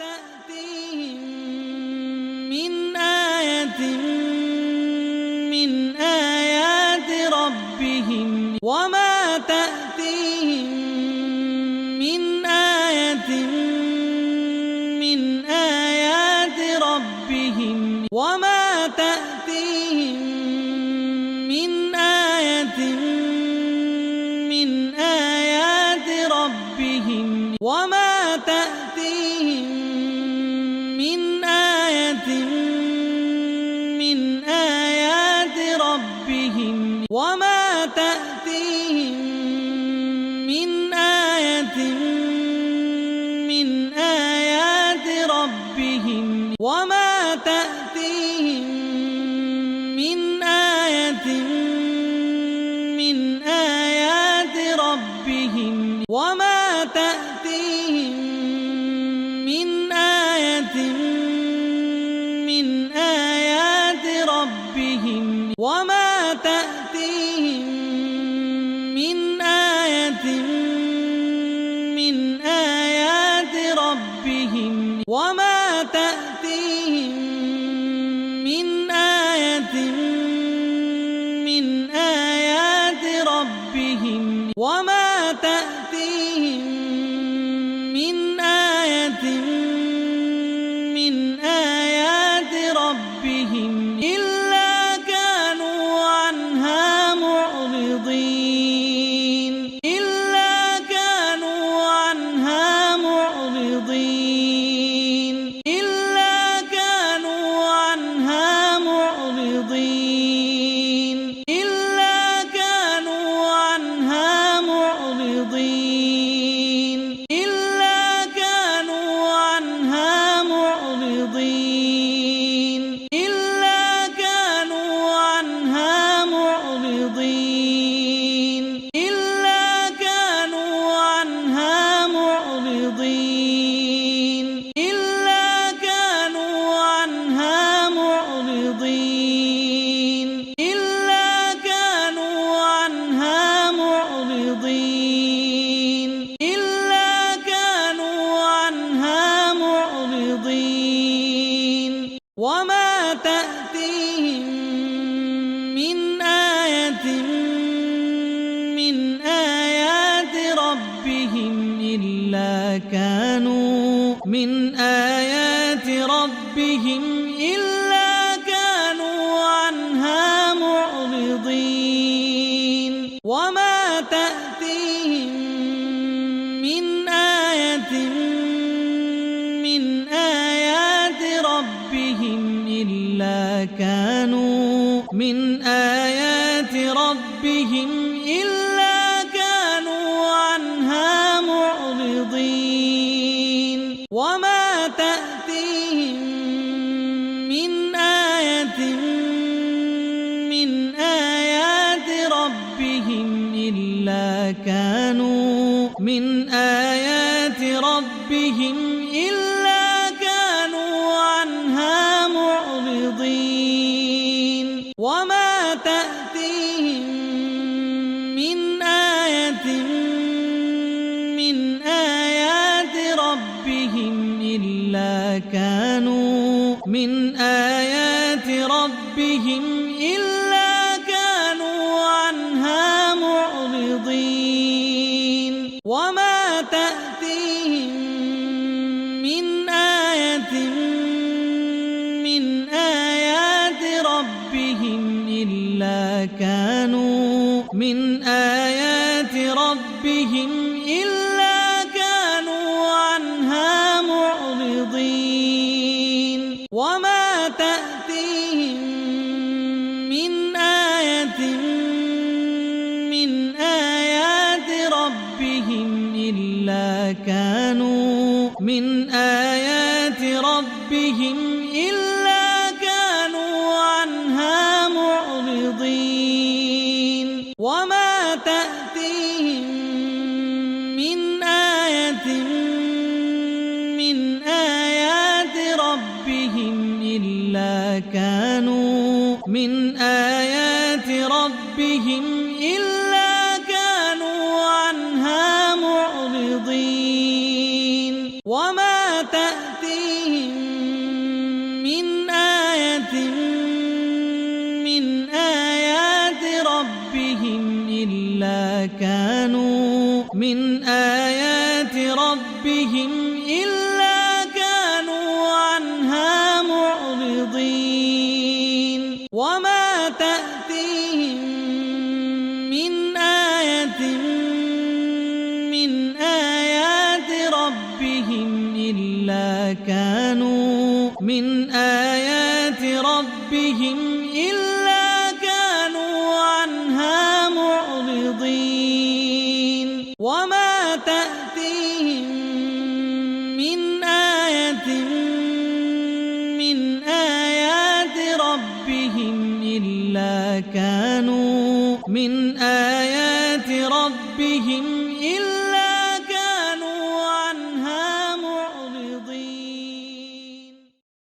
تأتيهم من آية من آيات ربهم وما تأتيهم من آية من آيات ربهم وما تأتيهم من آية من آيات ربهم وما تأتيهم من آية من آيات ربهم وما تأتيهم من آية من آيات ربهم وما تأتيهم من آية من آيات ربهم وما تأتيهم من آية من آيات ربهم وما تأتيهم من آية من آيات ربهم وما تأتيهم من آية من آيات ربهم وما تأتيهم من آية من آيات ربهم إلا كانوا عنها معرضين إلا كانوا عنها معرضين إلا كانوا عنها معرضين إلا كانوا عنها معرضين إلا كانوا عنها معرضين إلا كانوا عنها معرضين إلا كانوا عنها معرضين إلا كانوا عنها معرضين إلا كانوا عنها معرضين إلا كانوا عنها معرضين وما تأتيهم من آية من آيات ربهم إلا كانوا من آيات ربهم إلا كانوا عنها معرضين وما تأتيهم من آية من آيات ربهم إلا كانوا من آيات ربهم إلا كانوا عنها معرضين وما تأتيهم من آية من آيات ربهم إلا كانوا من آيات ربهم إلا كانوا عنها معرضين وما تأتيهم من آية من آيات ربهم إلا كانوا من آيات ربهم إلا كانوا عنها معرضين وما تأتيهم من آية من آيات ربهم إلا كانوا من آيات ربهم إلا كانوا عنها معرضين وما تأتيهم من آية من آيات ربهم إلا كانوا من آيات ربهم إلا كانوا عنها معرضين وما تأتيهم من آية من آيات ربهم إلا كانوا من آيات ربهم إلا كانوا عنها معرضين وما وما تأتيهم من آية من آيات ربهم إلا كانوا عنها معرضين وما تأتيهم من آية من آيات ربهم إلا كانوا عنها معرضين وما تأتيهم من آية من آيات ربهم إلا كانوا